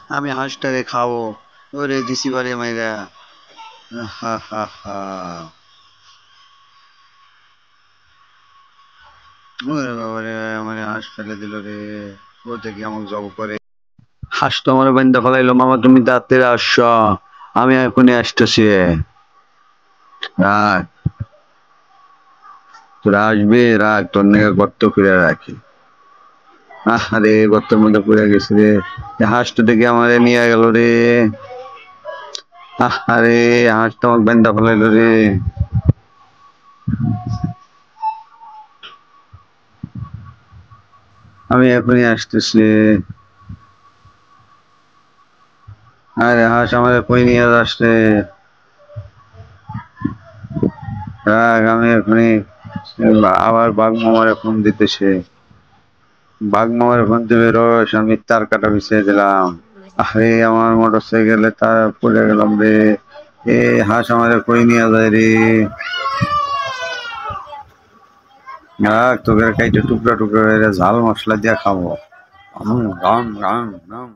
আমি হাঁসটাকে খাবো। ওরে দিছি বারে মাইরা। হা হা হা। ওরে বাবারে, আমার হাঁস ফেলে দিল রে। ও দেখি আমাকে জব করে। হাঁস তো আমার বান্দা ফেলাইলো। মামা তুমি তাড়াতাড়ি আসছ, আমি এখনই আসতেছি। রাখ, তোরা আসবে, রাখ তোর নাকি গর্ত করে রাখি। আরে গর্তের মধ্যে পড়ে গেছে রে। এ হাঁসটা দেখে আমারে নিয়ে গেল রে। আরে হাঁস তো আমার বান্দা ফেলাইলো রে। আমি এখনই আসতেছি। আরে হাঁস আমারে কই নিয়ে আসছে। রাখ, আমি এখনই। আবার বাঘ মামারে ফোন দিতেছে। বাঘ মামারে ফোন দিবে, রস আমি তার কাটা বিছিয়ে দিলাম। আরে আমার মোটর সাইকেলে তার পড়ে গেলাম রে। এ হাঁস আমারে কই নিয়ে যায় রে। রাখ, তোকে কাইটে টুকরা টুকরা করে ঝাল মশলা দিয়ে খাবো। গাম গাম গাম।